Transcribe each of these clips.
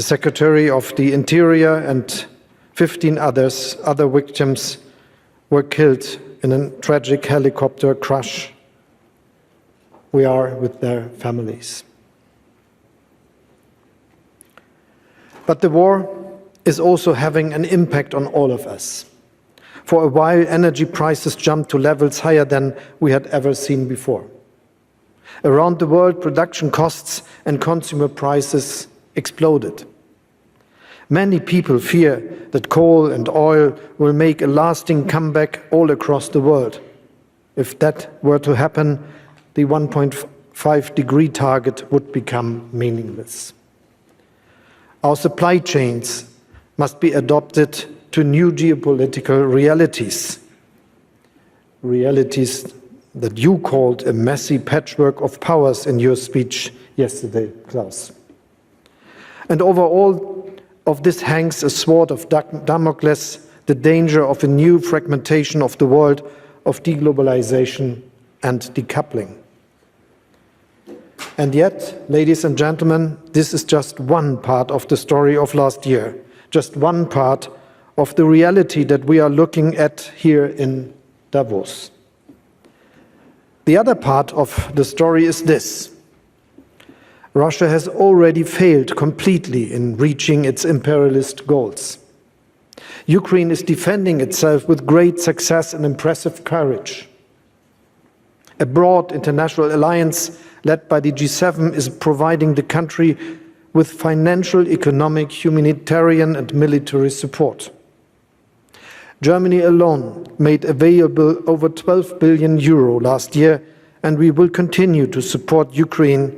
The Secretary of the Interior and 15 other victims were killed in a tragic helicopter crash. We are with their families. But the war is also having an impact on all of us. For a while, energy prices jumped to levels higher than we had ever seen before. Around the world, production costs and consumer prices exploded. Many people fear that coal and oil will make a lasting comeback all across the world. If that were to happen, the 1.5-degree target would become meaningless. Our supply chains must be adapted to new geopolitical realities. Realities that you called a messy patchwork of powers in your speech yesterday, Klaus. And over all of this hangs a sword of Damocles, the danger of a new fragmentation of the world, of deglobalization and decoupling. And yet, ladies and gentlemen, this is just one part of the story of last year, just one part of the reality that we are looking at here in Davos. The other part of the story is this. Russia has already failed completely in reaching its imperialist goals. Ukraine is defending itself with great success and impressive courage. A broad international alliance led by the G7 is providing the country with financial, economic, humanitarian and military support. Germany alone made available over 12 billion euro last year, and we will continue to support Ukraine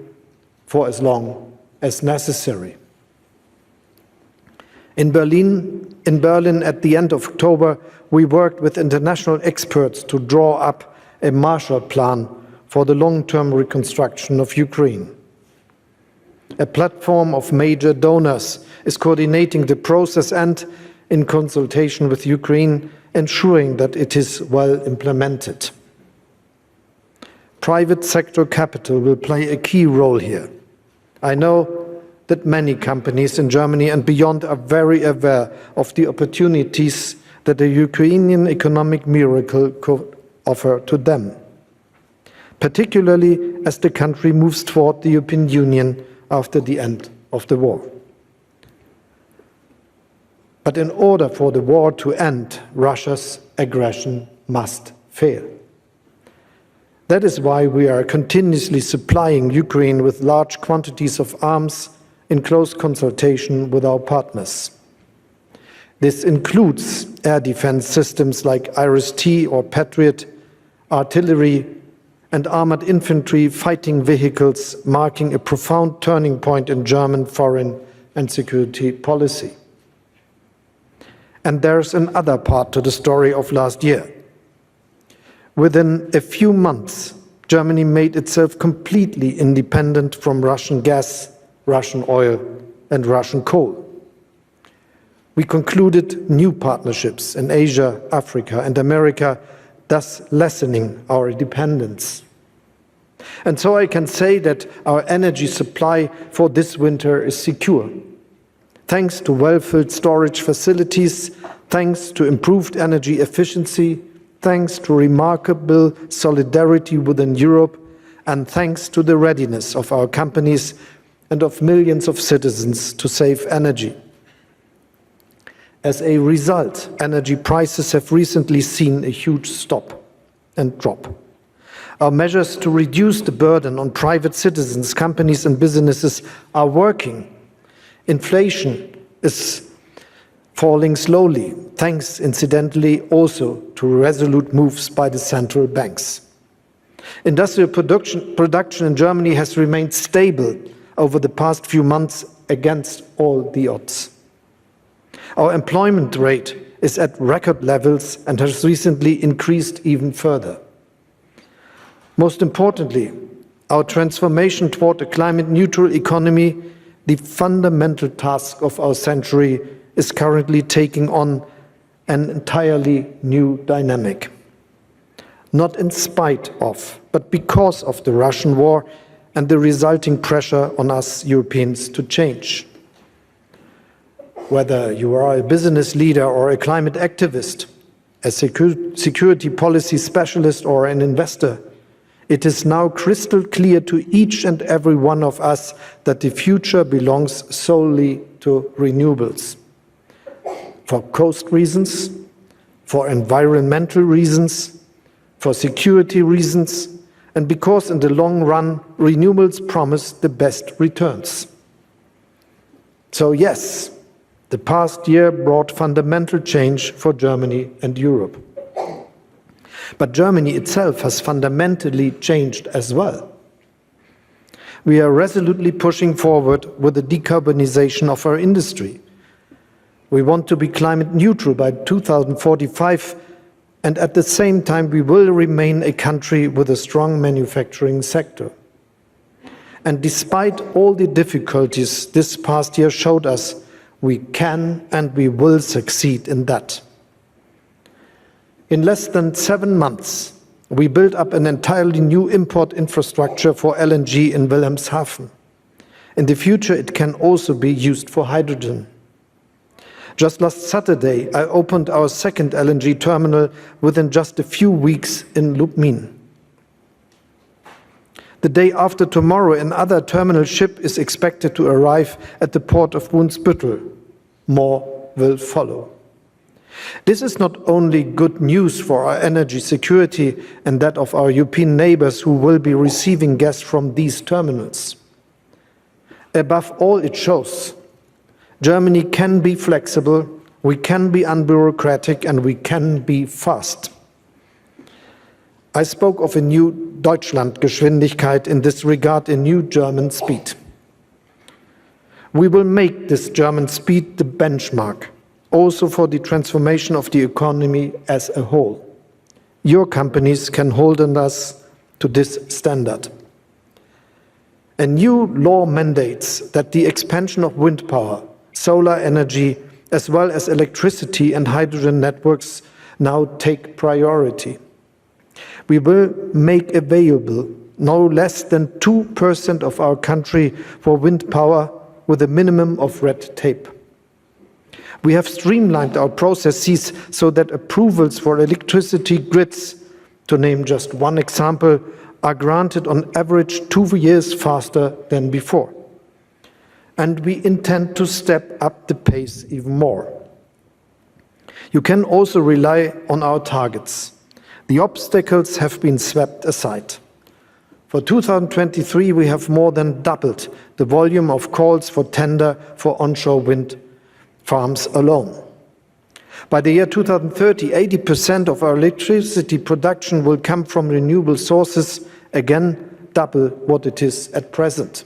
for as long as necessary. In Berlin at the end of October, we worked with international experts to draw up a Marshall Plan for the long-term reconstruction of Ukraine. A platform of major donors is coordinating the process and, in consultation with Ukraine, ensuring that it is well implemented. Private sector capital will play a key role here. I know that many companies in Germany and beyond are very aware of the opportunities that the Ukrainian economic miracle could offer to them, particularly as the country moves toward the European Union after the end of the war. But in order for the war to end, Russia's aggression must fail. That is why we are continuously supplying Ukraine with large quantities of arms in close consultation with our partners. This includes air defense systems like Iris-T or Patriot, artillery, and armored infantry fighting vehicles, marking a profound turning point in German foreign and security policy. And there's another part to the story of last year. Within a few months, Germany made itself completely independent from Russian gas, Russian oil, and Russian coal. We concluded new partnerships in Asia, Africa, and America, thus lessening our dependence. And so I can say that our energy supply for this winter is secure. Thanks to well-filled storage facilities, thanks to improved energy efficiency, thanks to remarkable solidarity within Europe, and thanks to the readiness of our companies and of millions of citizens to save energy. As a result, energy prices have recently seen a huge stop and drop. Our measures to reduce the burden on private citizens, companies and businesses are working. Inflation is falling slowly, thanks incidentally also to resolute moves by the central banks. Industrial production in Germany has remained stable over the past few months against all the odds. Our employment rate is at record levels and has recently increased even further. Most importantly, our transformation toward a climate-neutral economy, the fundamental task of our century, is currently taking on an entirely new dynamic. Not in spite of, but because of the Russian war and the resulting pressure on us Europeans to change. Whether you are a business leader or a climate activist, a security policy specialist or an investor, it is now crystal clear to each and every one of us that the future belongs solely to renewables. For cost reasons, for environmental reasons, for security reasons, and because in the long run, renewables promise the best returns. So yes, the past year brought fundamental change for Germany and Europe. But Germany itself has fundamentally changed as well. We are resolutely pushing forward with the decarbonization of our industry. We want to be climate neutral by 2045, and at the same time we will remain a country with a strong manufacturing sector. And despite all the difficulties this past year showed us, we can and we will succeed in that. In less than 7 months, we built up an entirely new import infrastructure for LNG in Wilhelmshaven. In the future, it can also be used for hydrogen. Just last Saturday, I opened our second LNG terminal within just a few weeks in Lubmin. The day after tomorrow, another terminal ship is expected to arrive at the port of Brunsbüttel. More will follow. This is not only good news for our energy security and that of our European neighbors who will be receiving gas from these terminals. Above all, it shows Germany can be flexible, we can be unbureaucratic, and we can be fast. I spoke of a new Deutschlandgeschwindigkeit, in this regard a new German speed. We will make this German speed the benchmark, also for the transformation of the economy as a whole. Your companies can hold on us to this standard. A new law mandates that the expansion of wind power, solar energy, as well as electricity and hydrogen networks now take priority. We will make available no less than 2% of our country for wind power with a minimum of red tape. We have streamlined our processes so that approvals for electricity grids, to name just one example, are granted on average 2 years faster than before. And we intend to step up the pace even more. You can also rely on our targets. The obstacles have been swept aside. For 2023, we have more than doubled the volume of calls for tender for onshore wind farms alone. By the year 2030, 80% of our electricity production will come from renewable sources, again, double what it is at present.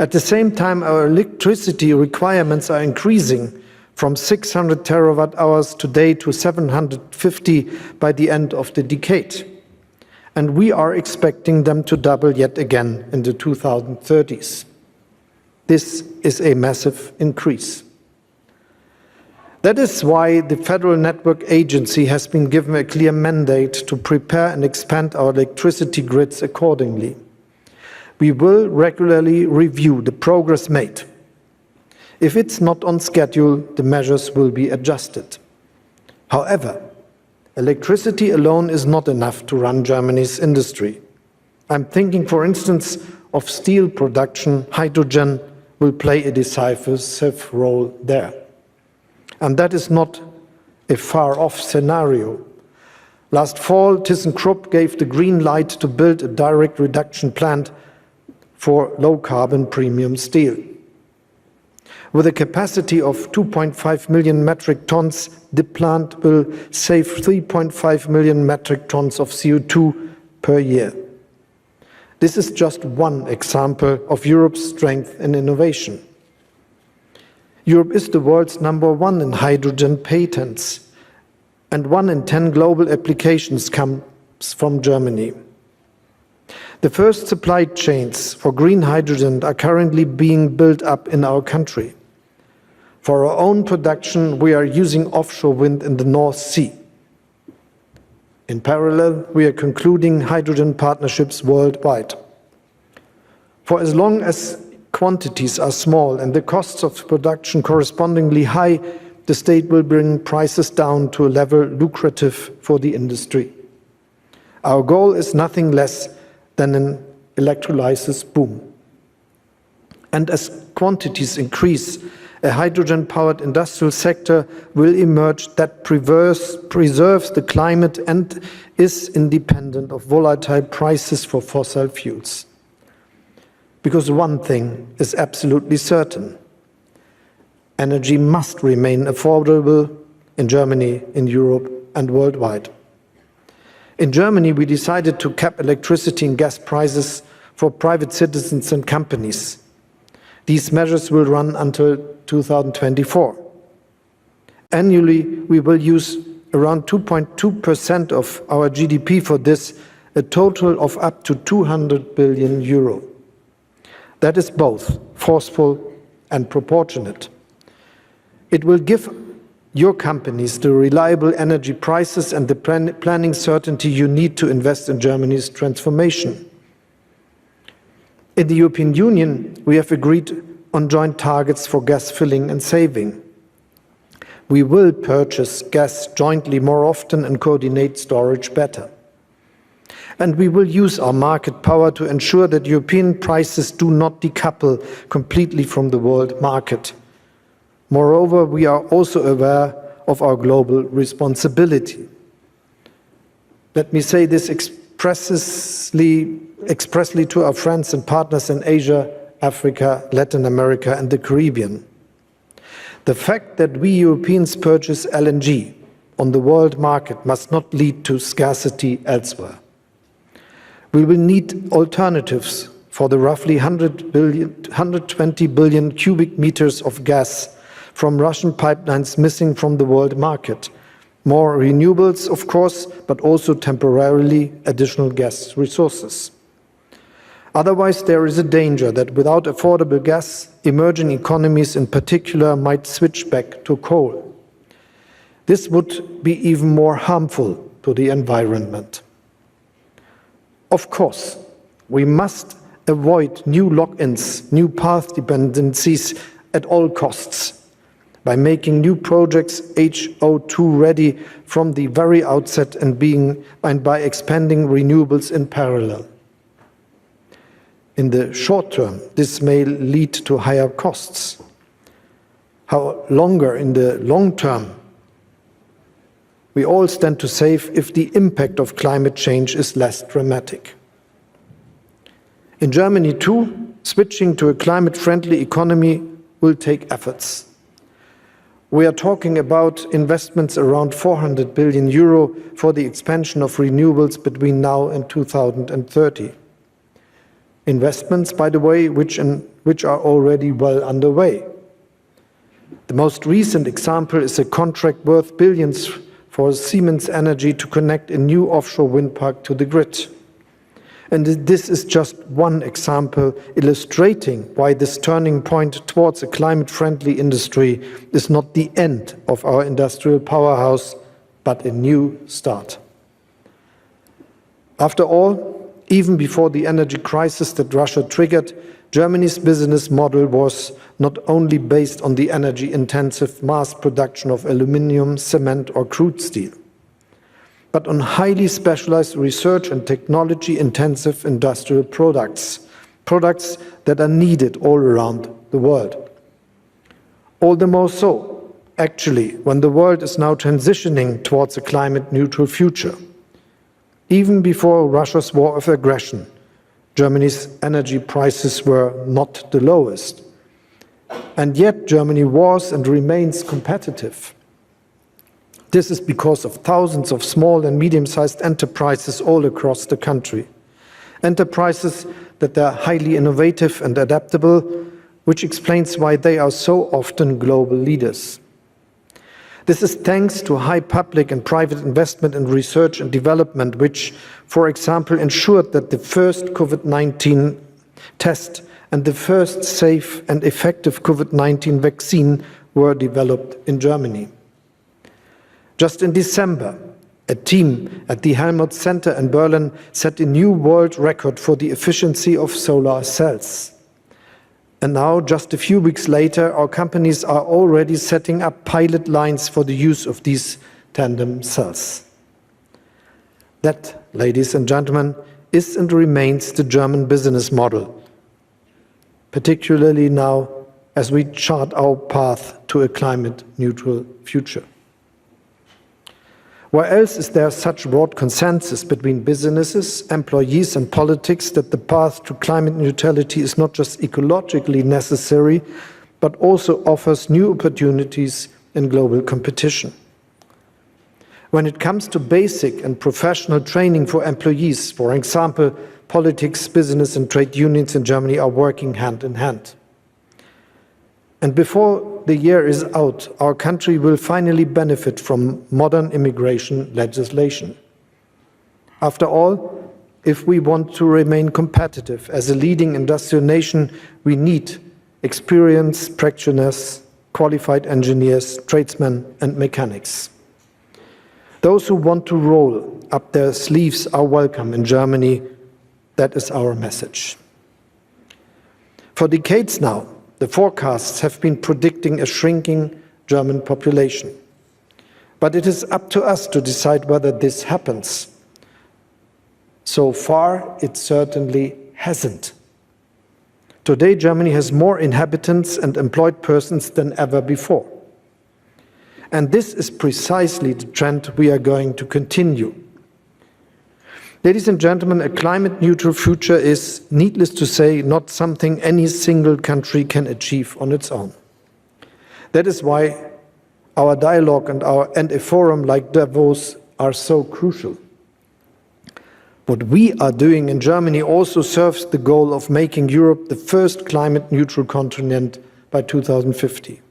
At the same time, our electricity requirements are increasing from 600 terawatt hours today to 750 by the end of the decade. And we are expecting them to double yet again in the 2030s. This is a massive increase. That is why the Federal Network Agency has been given a clear mandate to prepare and expand our electricity grids accordingly. We will regularly review the progress made. If it's not on schedule, the measures will be adjusted. However, electricity alone is not enough to run Germany's industry. I'm thinking, for instance, of steel production. Hydrogen will play a decisive role there. And that is not a far-off scenario. Last fall, ThyssenKrupp gave the green light to build a direct reduction plant for low-carbon premium steel. With a capacity of 2.5 million metric tons, the plant will save 3.5 million metric tons of CO2 per year. This is just one example of Europe's strength in innovation. Europe is the world's #1 in hydrogen patents, and 1 in 10 global applications comes from Germany. The first supply chains for green hydrogen are currently being built up in our country. For our own production, we are using offshore wind in the North Sea. In parallel, we are concluding hydrogen partnerships worldwide. For as long as quantities are small and the costs of production correspondingly high, the state will bring prices down to a level lucrative for the industry. Our goal is nothing less than an electrolysis boom. And as quantities increase, a hydrogen-powered industrial sector will emerge that preserves the climate and is independent of volatile prices for fossil fuels. Because one thing is absolutely certain: energy must remain affordable in Germany, in Europe, and worldwide. In Germany, we decided to cap electricity and gas prices for private citizens and companies. These measures will run until 2024. Annually, we will use around 2.2% of our GDP for this, a total of up to 200 billion euro. That is both forceful and proportionate. It will give your companies the reliable energy prices and the planning certainty you need to invest in Germany's transformation. In the European Union, we have agreed on joint targets for gas filling and saving. We will purchase gas jointly more often and coordinate storage better. And we will use our market power to ensure that European prices do not decouple completely from the world market. Moreover, we are also aware of our global responsibility. Let me say this expressly to our friends and partners in Asia, Africa, Latin America, and the Caribbean. The fact that we Europeans purchase LNG on the world market must not lead to scarcity elsewhere. We will need alternatives for the roughly 120 billion cubic meters of gas from Russian pipelines missing from the world market. More renewables, of course, but also temporarily additional gas resources. Otherwise, there is a danger that without affordable gas, emerging economies in particular might switch back to coal. This would be even more harmful to the environment. Of course, we must avoid new lock-ins, new path dependencies at all costs by making new projects HO2 ready from the very outset and by expanding renewables in parallel. In the short term, this may lead to higher costs. However, in the long term, we all stand to save if the impact of climate change is less dramatic. In Germany too, switching to a climate-friendly economy will take efforts. We are talking about investments around 400 billion euro for the expansion of renewables between now and 2030. Investments, by the way, which are already well underway. The most recent example is a contract worth billions for Siemens Energy to connect a new offshore wind park to the grid. And this is just one example illustrating why this turning point towards a climate-friendly industry is not the end of our industrial powerhouse, but a new start. After all, even before the energy crisis that Russia triggered, Germany's business model was not only based on the energy-intensive mass production of aluminium, cement, or crude steel, but on highly specialized research and technology-intensive industrial products that are needed all around the world. All the more so, actually, when the world is now transitioning towards a climate-neutral future. Even before Russia's war of aggression, Germany's energy prices were not the lowest. And yet Germany was and remains competitive. This is because of thousands of small and medium-sized enterprises all across the country. Enterprises that are highly innovative and adaptable, which explains why they are so often global leaders. This is thanks to high public and private investment in research and development, which, for example, ensured that the first COVID-19 test and the first safe and effective COVID-19 vaccine were developed in Germany. Just in December, a team at the Helmholtz Center in Berlin set a new world record for the efficiency of solar cells. And now, just a few weeks later, our companies are already setting up pilot lines for the use of these tandem cells. That, ladies and gentlemen, is and remains the German business model, particularly now as we chart our path to a climate-neutral future. Where else is there such broad consensus between businesses, employees and politics that the path to climate neutrality is not just ecologically necessary, but also offers new opportunities in global competition? When it comes to basic and professional training for employees, for example, politics, business and trade unions in Germany are working hand in hand. And before the year is out, our country will finally benefit from modern immigration legislation. After all, if we want to remain competitive as a leading industrial nation, we need experienced practitioners, qualified engineers, tradesmen and mechanics. Those who want to roll up their sleeves are welcome in Germany. That is our message. For decades now, the forecasts have been predicting a shrinking German population. But it is up to us to decide whether this happens. So far, it certainly hasn't. Today, Germany has more inhabitants and employed persons than ever before. And this is precisely the trend we are going to continue. Ladies and gentlemen, a climate-neutral future is, needless to say, not something any single country can achieve on its own. That is why our dialogue and a forum like Davos are so crucial. What we are doing in Germany also serves the goal of making Europe the first climate-neutral continent by 2050.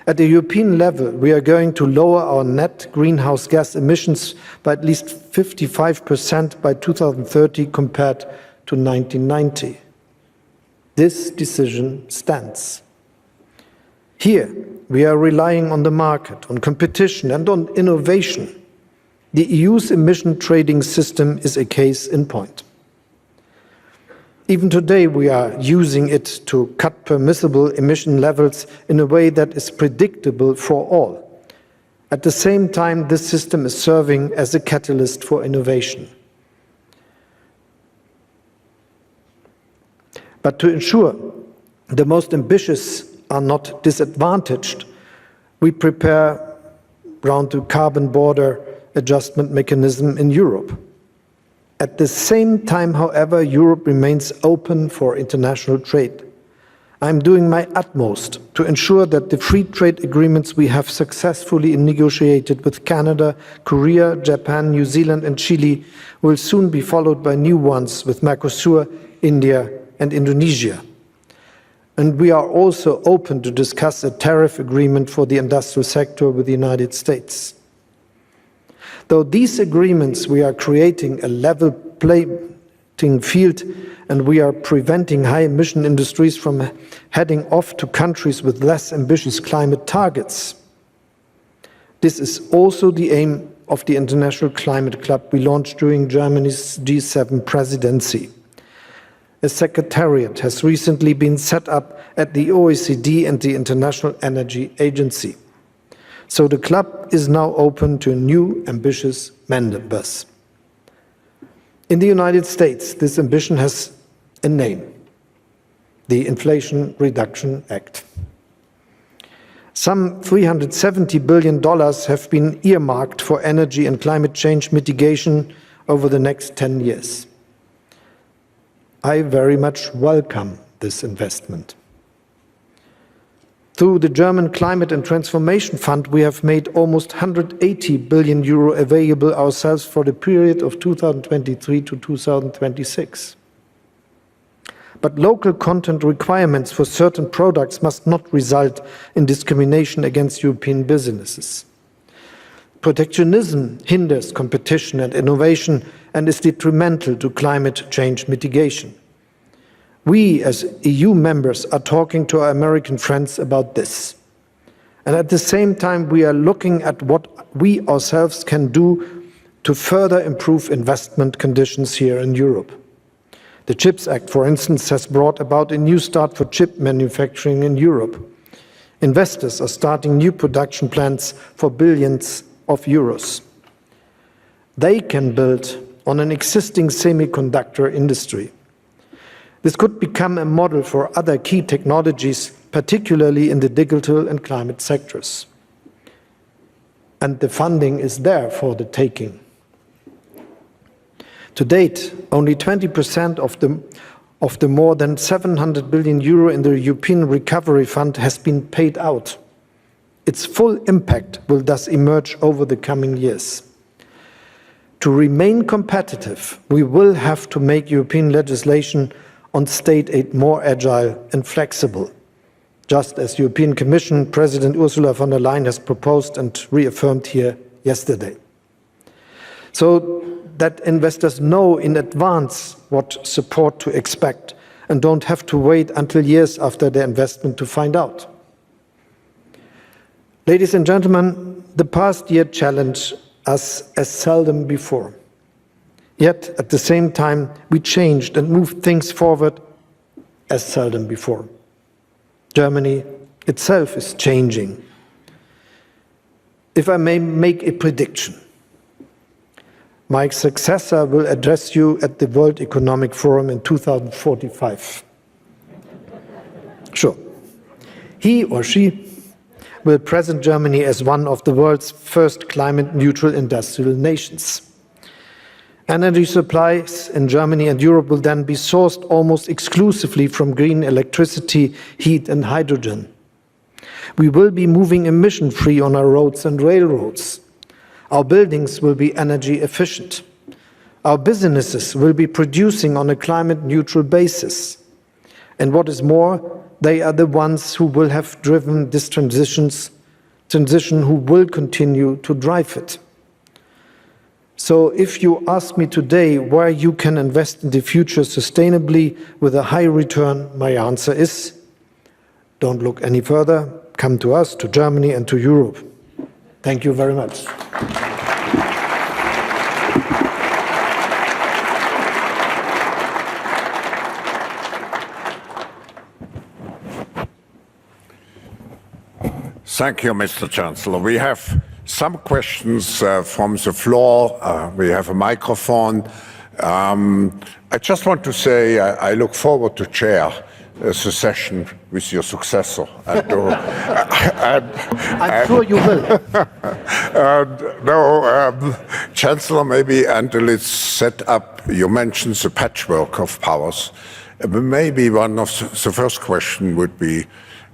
At the European level, we are going to lower our net greenhouse gas emissions by at least 55% by 2030 compared to 1990. This decision stands. Here, we are relying on the market, on competition and on innovation. The EU's emission trading system is a case in point. Even today, we are using it to cut permissible emission levels in a way that is predictable for all. At the same time, this system is serving as a catalyst for innovation. But to ensure the most ambitious are not disadvantaged, we prepare around the carbon border adjustment mechanism in Europe. At the same time, however, Europe remains open for international trade. I am doing my utmost to ensure that the free trade agreements we have successfully negotiated with Canada, Korea, Japan, New Zealand and Chile will soon be followed by new ones with Mercosur, India and Indonesia. And we are also open to discuss a tariff agreement for the industrial sector with the United States. Though these agreements, we are creating a level playing field and we are preventing high-emission industries from heading off to countries with less ambitious climate targets. This is also the aim of the International Climate Club we launched during Germany's G7 presidency. A secretariat has recently been set up at the OECD and the International Energy Agency. So the club is now open to new ambitious members. In the United States, this ambition has a name, the Inflation Reduction Act. Some $370 billion have been earmarked for energy and climate change mitigation over the next 10 years. I very much welcome this investment. Through the German Climate and Transformation Fund, we have made almost 180 billion euro available ourselves for the period of 2023 to 2026. But local content requirements for certain products must not result in discrimination against European businesses. Protectionism hinders competition and innovation and is detrimental to climate change mitigation. We, as EU members, are talking to our American friends about this. And at the same time, we are looking at what we ourselves can do to further improve investment conditions here in Europe. The CHIPS Act, for instance, has brought about a new start for chip manufacturing in Europe. Investors are starting new production plants for billions of euros. They can build on an existing semiconductor industry. This could become a model for other key technologies, particularly in the digital and climate sectors. And the funding is there for the taking. To date, only 20% of the more than 700 billion euro in the European Recovery Fund has been paid out. Its full impact will thus emerge over the coming years. To remain competitive, we will have to make European legislation on state aid more agile and flexible, just as European Commission President Ursula von der Leyen has proposed and reaffirmed here yesterday. So that investors know in advance what support to expect and don't have to wait until years after their investment to find out. Ladies and gentlemen, the past year challenged us as seldom before. Yet, at the same time, we changed and moved things forward as seldom before. Germany itself is changing. If I may make a prediction, my successor will address you at the World Economic Forum in 2045. Sure. He or she will present Germany as one of the world's first climate-neutral industrial nations. Energy supplies in Germany and Europe will then be sourced almost exclusively from green electricity, heat and hydrogen. We will be moving emission-free on our roads and railroads. Our buildings will be energy efficient. Our businesses will be producing on a climate-neutral basis. And what is more, they are the ones who will have driven this transition who will continue to drive it. So if you ask me today where you can invest in the future sustainably with a high return, my answer is, don't look any further, come to us, to Germany and to Europe. Thank you very much. Thank you, Mr. Chancellor. We have some questions from the floor. We have a microphone. I just want to say I look forward to chair the session with your successor. I'm sure you will. Chancellor, maybe until it's set up, you mentioned the patchwork of powers. Maybe one of the first question would be,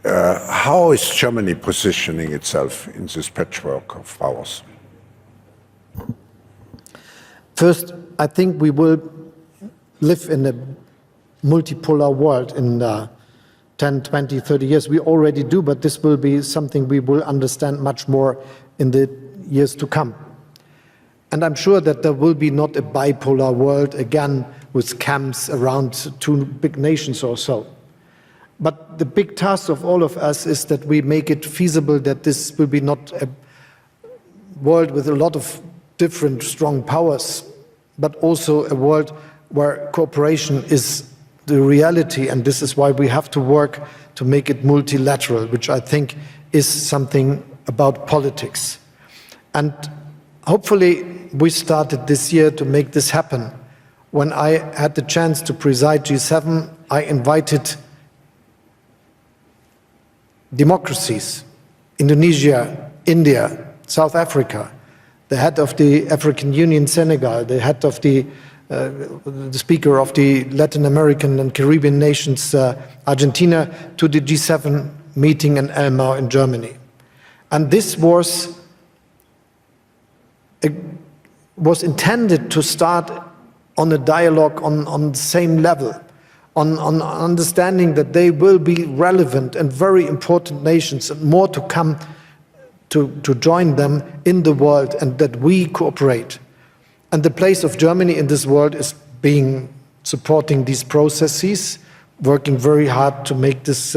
how is Germany positioning itself in this patchwork of powers? First, I think we will live in a multipolar world in 10, 20, 30 years. We already do, but this will be something we will understand much more in the years to come. And I'm sure that there will be not a bipolar world again with camps around two big nations or so. But the big task of all of us is that we make it feasible that this will be not a world with a lot of different strong powers, but also a world where cooperation is the reality, and this is why we have to work to make it multilateral, which I think is something about politics. And hopefully we started this year to make this happen. When I had the chance to preside G7, I invited democracies, Indonesia, India, South Africa, the head of the African Union, Senegal, the head of the speaker of the Latin American and Caribbean nations, Argentina, to the G7 meeting in Elmau in Germany. And this was intended to start on a dialogue on the same level, on understanding that they will be relevant and very important nations and more to come to join them in the world, and that we cooperate. And the place of Germany in this world is supporting these processes, working very hard to make this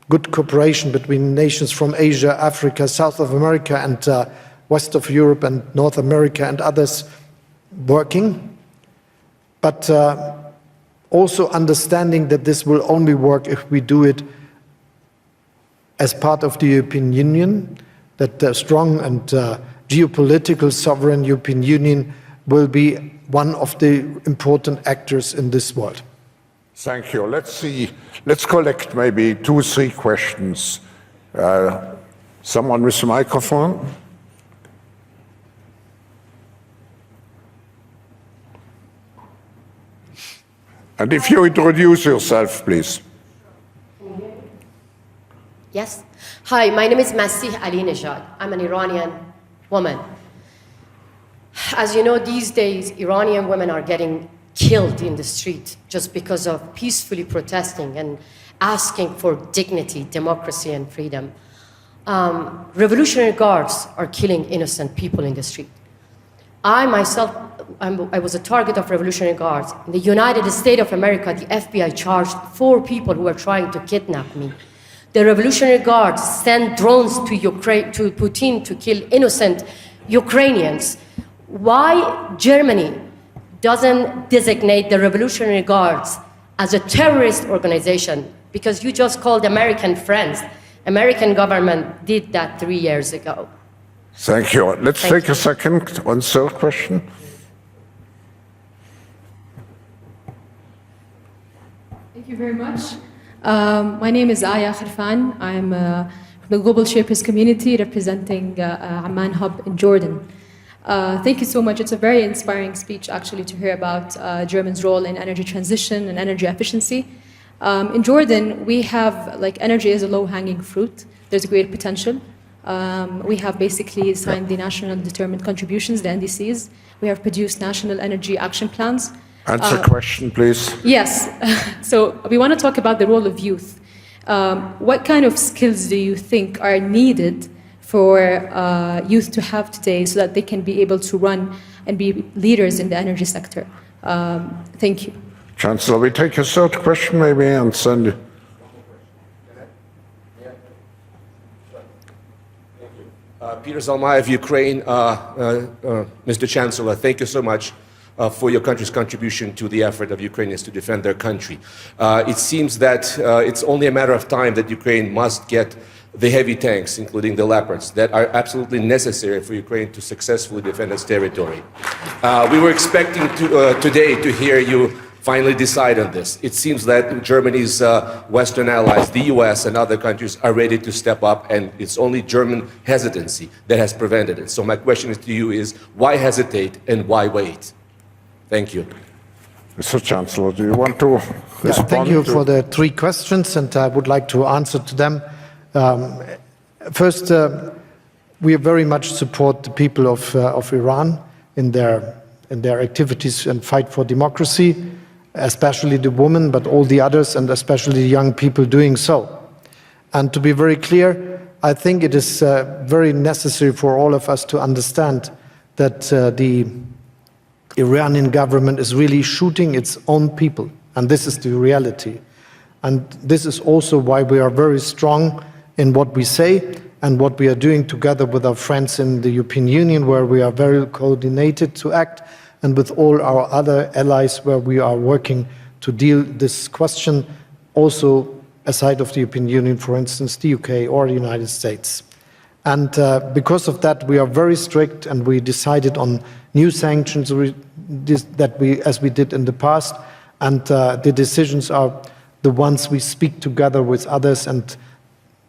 good cooperation between nations from Asia, Africa, South of America, and West of Europe and North America and others working. But also understanding that this will only work if we do it as part of the European Union, that the strong and geopolitical sovereign European Union will be one of the important actors in this world. Thank you. Let's see. Let's collect maybe 2 or 3 questions. Someone with the microphone? And if you introduce yourself, please. Yes. Hi, my name is Masih Ali Nejad. I'm an Iranian woman. As you know, these days, Iranian women are getting killed in the street just because of peacefully protesting and asking for dignity, democracy, and freedom. Revolutionary guards are killing innocent people in the street. I myself, I was a target of revolutionary guards. In the United States of America, the FBI charged 4 people who were trying to kidnap me. The revolutionary guards sent drones to Ukraine, to Putin, to kill innocent Ukrainians. Why Germany doesn't designate the revolutionary guards as a terrorist organization? Because you just called American friends. American government did that 3 years ago. Thank you. Let's take a second. 1 third question. Thank you very much. My name is Aya Kharfan. I'm from the Global Shapers community representing Amman Hub in Jordan. Thank you so much. It's a very inspiring speech, actually, to hear about Germany's role in energy transition and energy efficiency. In Jordan, we have, like, energy is a low-hanging fruit. There's great potential. We have basically signed the National Determined Contributions, the NDCs. We have produced national energy action plans. Answer question, please. Yes. So we want to talk about the role of youth. What kind of skills do you think are needed for youth to have today so that they can be able to run and be leaders in the energy sector? Thank you. Chancellor, we take a third question maybe and send it. Peter Zalmai of Ukraine. Mr. Chancellor, thank you so much for your country's contribution to the effort of Ukrainians to defend their country. It seems that it's only a matter of time that Ukraine must get the heavy tanks, including the Leopards, that are absolutely necessary for Ukraine to successfully defend its territory. We were expecting today to hear you finally decide on this. It seems that Germany's Western allies, the US and other countries, are ready to step up, and it's only German hesitancy that has prevented it. So my question to you is, why hesitate and why wait? Thank you. Mr. Chancellor, do you want to respond? Thank you for the 3 questions, and I would like to answer to them. First, we very much support the people of Iran in their activities and fight for democracy, especially the women, but all the others, and especially the young people doing so. And to be very clear, I think it is very necessary for all of us to understand that the Iranian government is really shooting its own people, and this is the reality. And this is also why we are very strong in what we say and what we are doing together with our friends in the European Union, where we are very coordinated to act, and with all our other allies where we are working to deal this question, also aside of the European Union, for instance, the UK or the United States. And because of that, we are very strict, and we decided on new sanctions as we did in the past, and the decisions are the ones we speak together with others, and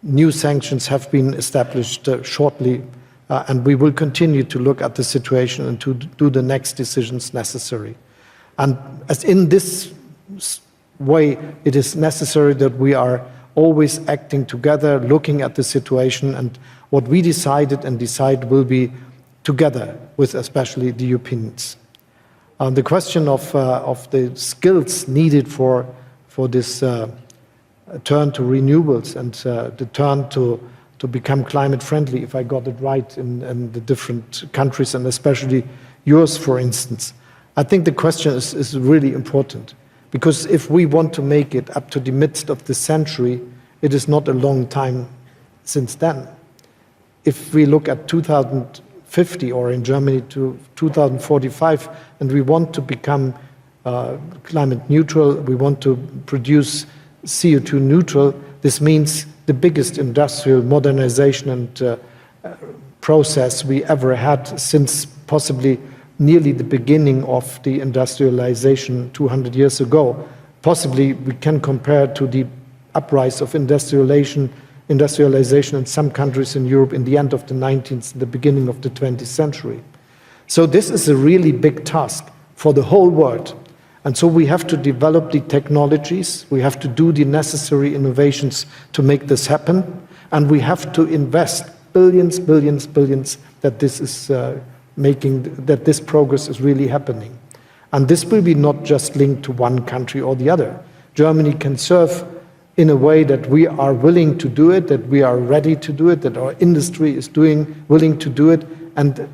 new sanctions have been established shortly, and we will continue to look at the situation and to do the next decisions necessary. And as in this way, it is necessary that we are always acting together, looking at the situation, and what we decided and decide will be together with especially the Europeans. The question of the skills needed for this turn to renewables and the turn to become climate friendly, if I got it right, in the different countries, and especially yours, for instance. I think the question is really important, because if we want to make it up to the midst of the century, it is not a long time since then. If we look at 2050, or in Germany to 2045, and we want to become climate neutral. We want to produce CO2 neutral. This means the biggest industrial modernization and process we ever had since possibly nearly the beginning of the industrialization 200 years ago. Possibly we can compare to the uprise of industrialization in some countries in Europe in the end of the 19th, the beginning of the 20th century. So this is a really big task for the whole world. And so we have to develop the technologies, we have to do the necessary innovations to make this happen, and we have to invest billions that this is that this progress is really happening. And this will be not just linked to one country or the other. Germany can serve in a way that we are willing to do it, that we are ready to do it, that our industry is willing to do it. And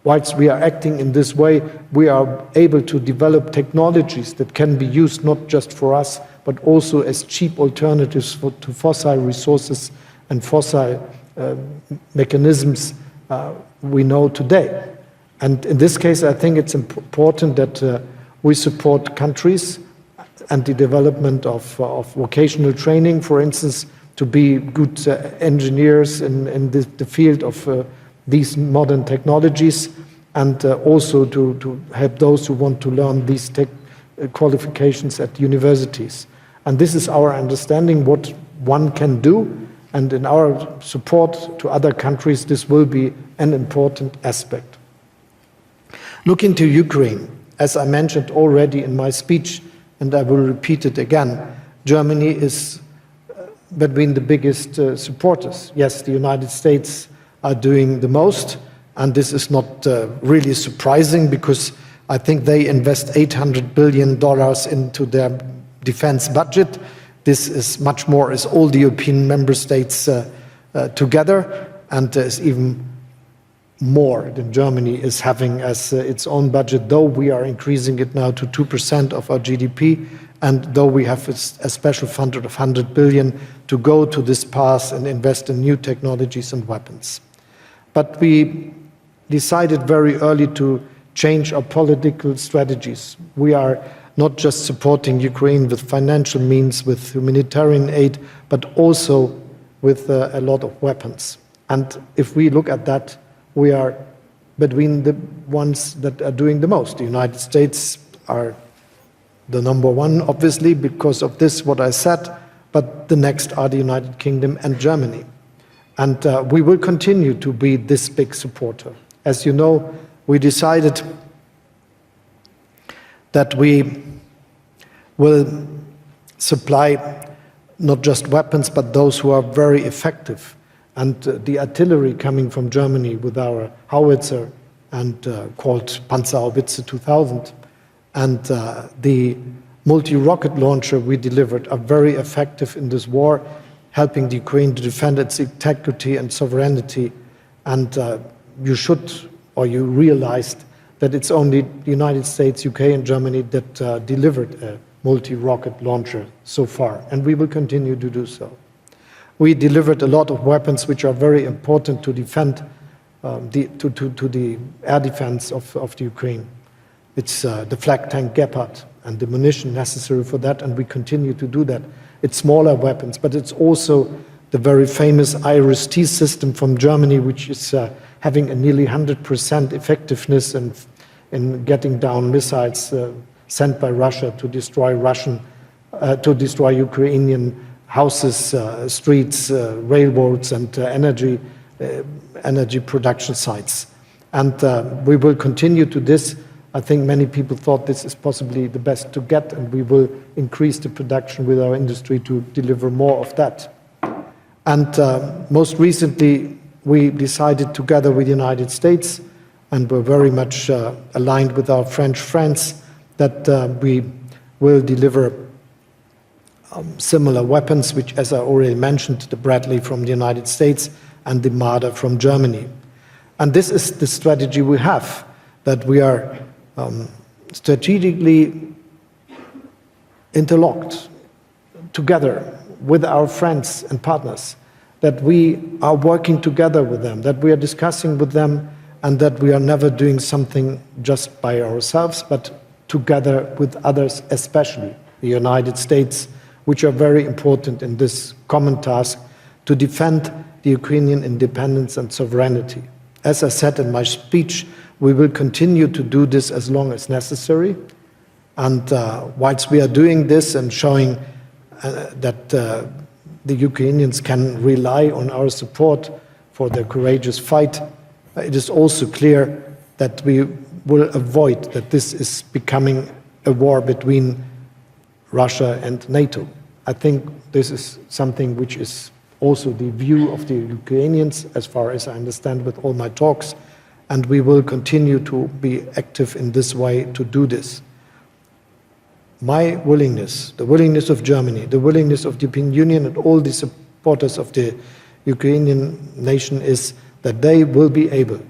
whilst we are acting in this way, we are able to develop technologies that can be used not just for us, but also as cheap alternatives to fossil resources and fossil mechanisms we know today. And in this case, I think it's important that we support countries and the development of vocational training, for instance, to be good engineers in the field of these modern technologies, and also to help those who want to learn these qualifications at universities. And this is our understanding what one can do, and in our support to other countries, this will be an important aspect. Looking to Ukraine, as I mentioned already in my speech, and I will repeat it again, Germany is between the biggest supporters. Yes, the United States are doing the most, and this is not really surprising because I think they invest $800 billion into their defense budget. This is much more as all the European member states together, and is even more than Germany is having as its own budget, though we are increasing it now to 2% of our GDP, and though we have a special fund of 100 billion to go to this path and invest in new technologies and weapons. But we decided very early to change our political strategies. We are not just supporting Ukraine with financial means, with humanitarian aid, but also with a lot of weapons. And if we look at that, we are between the ones that are doing the most. The United States are the number one, obviously, because of this, what I said, but the next are the United Kingdom and Germany. And we will continue to be this big supporter. As you know, we decided that we will supply not just weapons, but those who are very effective. And the artillery coming from Germany with our howitzer and called Panzerhaubitze 2000 and the multi-rocket launcher we delivered are very effective in this war, helping the Ukraine to defend its integrity and sovereignty. And you should, or you realized that it's only the United States, UK and Germany that delivered a multi-rocket launcher so far, and we will continue to do so. We delivered a lot of weapons which are very important to defend to the air defense of the Ukraine. It's the flak tank Gepard and the munition necessary for that, and we continue to do that. It's smaller weapons, but it's also the very famous IRIS-T system from Germany, which is having a nearly 100% effectiveness in getting down missiles sent by Russia to destroy Ukrainian houses, streets, railroads, and energy production sites. And we will continue to this. I think many people thought this is possibly the best to get, and we will increase the production with our industry to deliver more of that. And most recently, we decided together with the United States, and we're very much aligned with our French friends, that we will deliver similar weapons, which, as I already mentioned, the Bradley from the United States and the Marder from Germany. And this is the strategy we have, that we are strategically interlocked together with our friends and partners, that we are working together with them, that we are discussing with them, and that we are never doing something just by ourselves, but together with others, especially the United States, which are very important in this common task to defend the Ukrainian independence and sovereignty. As I said in my speech, we will continue to do this as long as necessary. And whilst we are doing this and showing that the Ukrainians can rely on our support for their courageous fight, it is also clear that we will avoid that this is becoming a war between Russia and NATO. I think this is something which is also the view of the Ukrainians, as far as I understand with all my talks, and we will continue to be active in this way to do this. My willingness, the willingness of Germany, the willingness of the European Union and all the supporters of the Ukrainian nation is that they will be able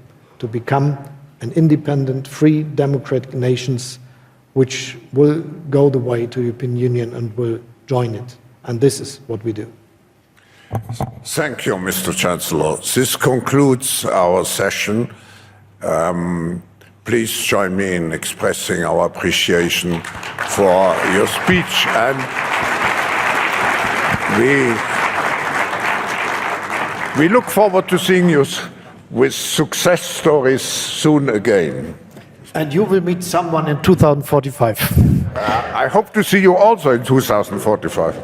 to become an independent, free, democratic nations which will go the way to the European Union and will join it. And this is what we do. Thank you, Mr. Chancellor. This concludes our session. Please join me in expressing our appreciation for your speech, and we look forward to seeing you with success stories soon again. And you will meet someone in 2045. I hope to see you also in 2045.